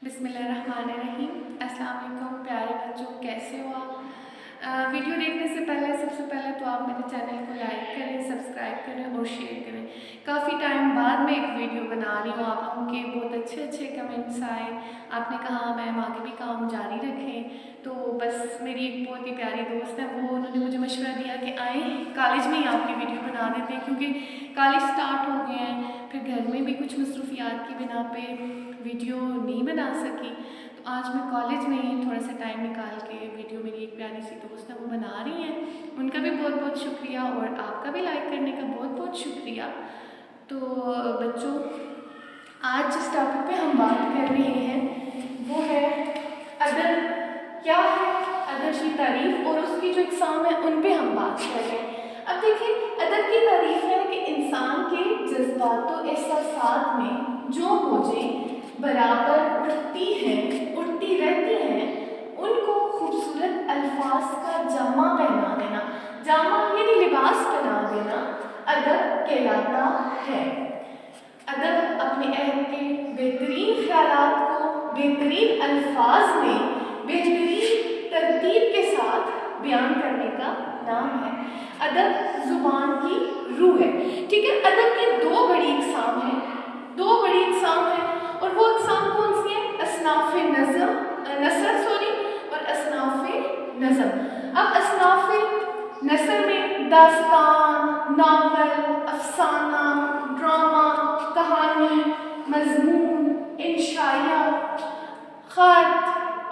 बिस्मिल्लाहिर्रहमानिर्रहीम। अस्सलाम वालेकुम प्यारे बच्चों, कैसे हो आप? वीडियो देखने से पहले सबसे पहले तो आप मेरे चैनल को लाइक करें, सब्सक्राइब करें और शेयर करें। काफ़ी टाइम बाद मैं एक वीडियो बना रही हूँ, आप लोगों के बहुत अच्छे अच्छे कमेंट्स आए, आपने कहा मैम आगे भी काम जारी रखें। तो बस मेरी एक बहुत ही प्यारी दोस्त है, उन्होंने मुझे मशवरा दिया कि आएँ कॉलेज में ही आपकी वीडियो बना देते हैं, क्योंकि कॉलेज स्टार्ट हो गए हैं, फिर घर में भी कुछ मसरूफियात की बिना पे वीडियो नहीं बना सकी। तो आज मैं कॉलेज में ही थोड़ा सा टाइम निकाल के वीडियो मेरी एक प्यारी सी दोस्त है वो बना रही हैं, उनका भी बहुत बहुत शुक्रिया और आपका भी लाइक करने का बहुत बहुत शुक्रिया। तो बच्चों, आज जिस टॉपिक पे हम बात कर रहे हैं वो है अदब। क्या है अदब की तारीफ़ और उसकी जो इकसाम है उन पे हम बात कर रहे हैं। अब देखिए, अदब की तारीफ़ है कि इंसान के जज्बात और एहसासात में जो मौजें बराबर उठती रहती हैं, उनको खूबसूरत अल्फाज का जामा पहना देना, जामा यानी लिबास पहना देना, अदब कहलाता है। अदब अपने अहम के बेहतरीन ख्यालात को बेहतरीन अल्फाज में बेहतरीन तरतीब के साथ बयान करने का नाम है। अदब ज़ुबान की रूह है, ठीक है। अदब की दो बड़ी इकसाम हैं और वो इकसाम कौन सी है? असनाफ़े नसर और असनाफ़े नज़म। अब असनाफ़े नसर में दास्तान, नावल, अफसाना, ड्रामा, कहानी, मज़मून, इंशाया, ख़त,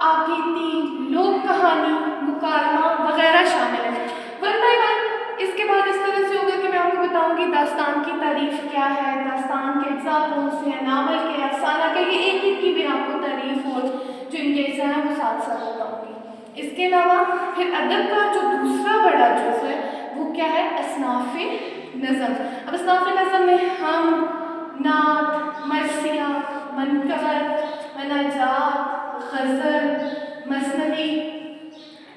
आबीती, लोक कहानी, मुकालमा वगैरह शामिल है। वन बाय वन इसके बाद इस तरह से होगा कि मैं आपको बताऊंगी दास्तान की तारीफ़ क्या है, दास्तान के अज्जा कौन से हैं, नावल के, अफसाना के, ये एक एक की भी आपको तारीफ़ और जो इनके अज्जा हैं वो साथ साथ बताऊंगी। इसके अलावा फिर अदब का जो दूसरा बड़ा जुज़ है वो क्या है? असनाफ़े नज़म। अब असनाफ़े नज़म में हम, नात, मरसिया, मनकबत, मनाजात, ग़ज़ल, मसनवी,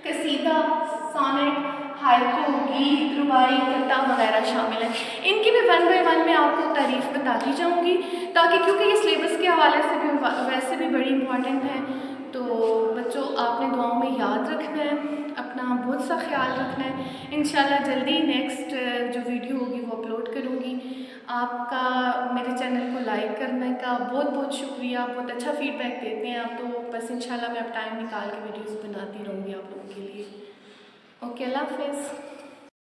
कसीदा, सोनेट, हाइकू, गीत, रुबाई, कविता वगैरह शामिल हैं। इनकी भी वन बाय वन मैं आपको तारीफ़ बताती जाऊंगी, ताकि क्योंकि ये सिलेबस के हवाले से भी वैसे भी बड़ी इंपॉर्टेंट है। तो बच्चों, आपने दुआओं में याद रखना है, अपना बहुत सा ख्याल रखना है। इंशाल्लाह जल्दी नेक्स्ट जो वीडियो होगी वो अपलोड करूँगी। आपका मेरे चैनल को लाइक करने का बहुत बहुत शुक्रिया, बहुत अच्छा फीडबैक देते हैं आप। तो बस इंशाल्लाह मैं अब टाइम निकाल के वीडियोज़ बनाती रहूँगी आप लोगों के लिए। ओके, अल्लाह हाफ़िज़।